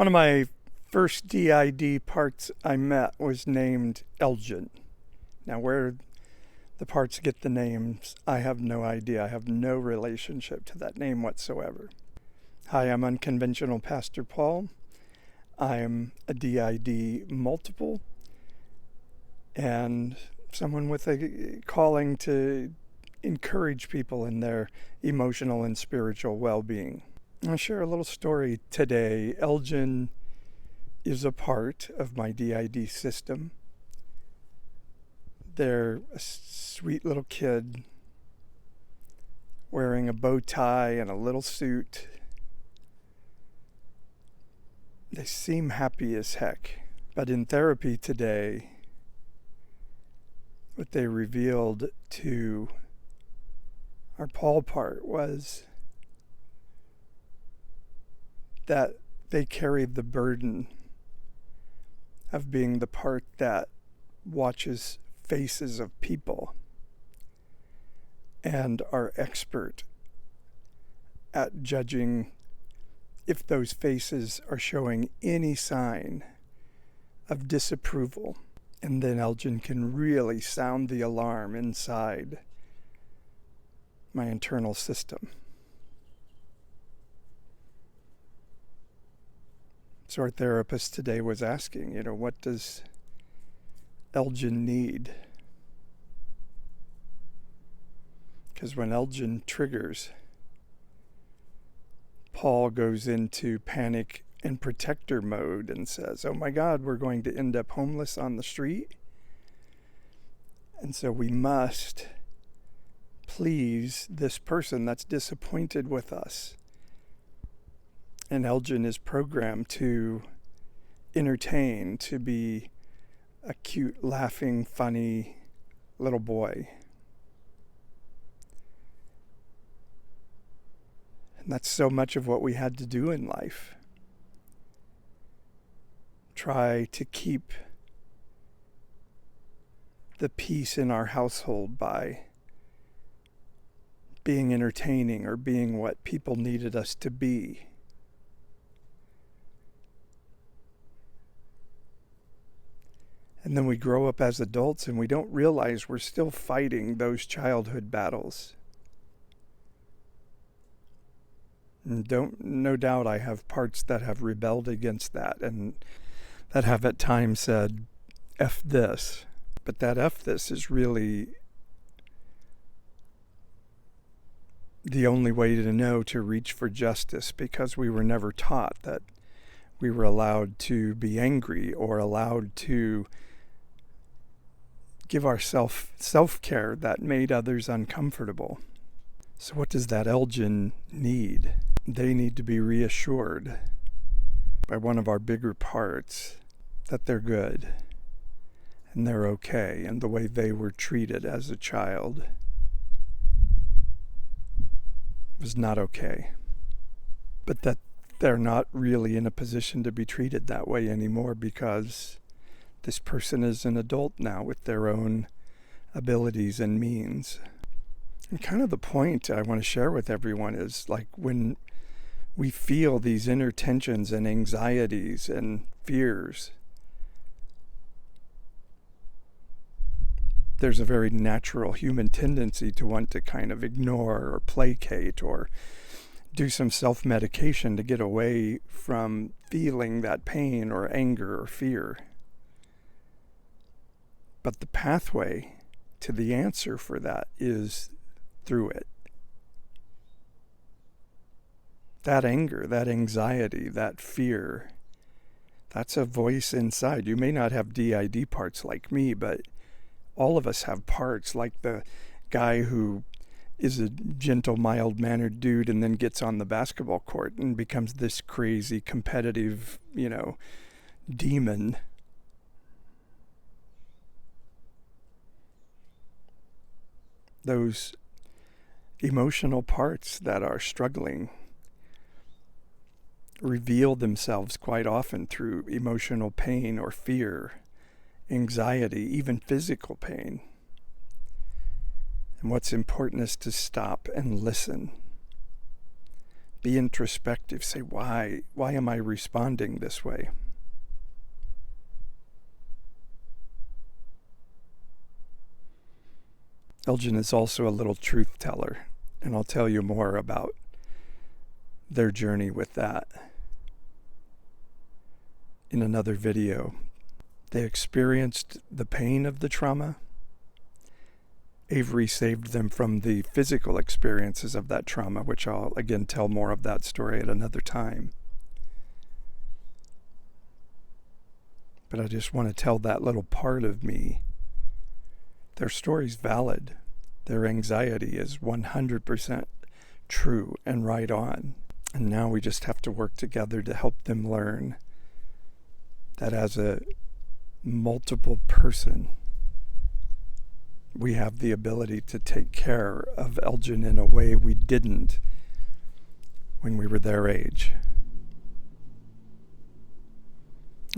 One of my first DID parts I met was named Elgin. Now, where the parts get the names, I have no idea. I have no relationship to that name whatsoever. Hi, I'm Unconventional Pastor Paul. I am a DID multiple and someone with a calling to encourage people in their emotional and spiritual well-being. I'll share a little story today. Elgin is a part of my DID system. They're a sweet little kid wearing a bow tie and a little suit. They seem happy as heck. But in therapy today, what they revealed to our Paul part was that they carried the burden of being the part that watches faces of people and are expert at judging if those faces are showing any sign of disapproval. And then Elgin can really sound the alarm inside my internal system. So our therapist today was asking, what does Elgin need? Because when Elgin triggers, Paul goes into panic and protector mode and says, oh my God, we're going to end up homeless on the street. And so we must please this person that's disappointed with us. And Elgin is programmed to entertain, to be a cute, laughing, funny little boy. And that's so much of what we had to do in life. Try to keep the peace in our household by being entertaining or being what people needed us to be. And then we grow up as adults and we don't realize we're still fighting those childhood battles. And no doubt I have parts that have rebelled against that and that have at times said, F this. But that F this is really the only way to know to reach for justice, because we were never taught that we were allowed to be angry or allowed to give ourselves self-care that made others uncomfortable. So what does that Elgin need? They need to be reassured by one of our bigger parts that they're good and they're okay, and the way they were treated as a child was not okay. But that they're not really in a position to be treated that way anymore, because this person is an adult now with their own abilities and means. And kind of the point I want to share with everyone is, like, when we feel these inner tensions and anxieties and fears, there's a very natural human tendency to want to kind of ignore or placate or do some self-medication to get away from feeling that pain or anger or fear. But the pathway to the answer for that is through it. That anger, that anxiety, that fear, that's a voice inside. You may not have DID parts like me, but all of us have parts, like the guy who is a gentle, mild-mannered dude and then gets on the basketball court and becomes this crazy, competitive, demon. Those emotional parts that are struggling reveal themselves quite often through emotional pain or fear, anxiety, even physical pain. And what's important is to stop and listen Be introspective. Say, why? Why am I responding this way? Elgin is also a little truth teller, and I'll tell you more about their journey with that in another video. They experienced the pain of the trauma. Avery saved them from the physical experiences of that trauma, which I'll again tell more of that story at another time. But I just want to tell that little part of me. Their story's valid. Their anxiety is 100% true and right on. And now we just have to work together to help them learn that as a multiple person, we have the ability to take care of Elgin in a way we didn't when we were their age.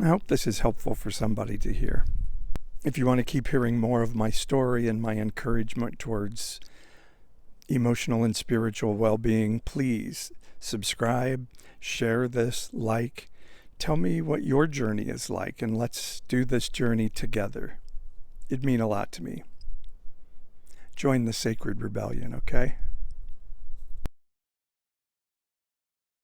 I hope this is helpful for somebody to hear. If you want to keep hearing more of my story and my encouragement towards emotional and spiritual well-being, please subscribe, share this, like. Tell me what your journey is like, and let's do this journey together. It'd mean a lot to me. Join the Sacred Rebellion, okay?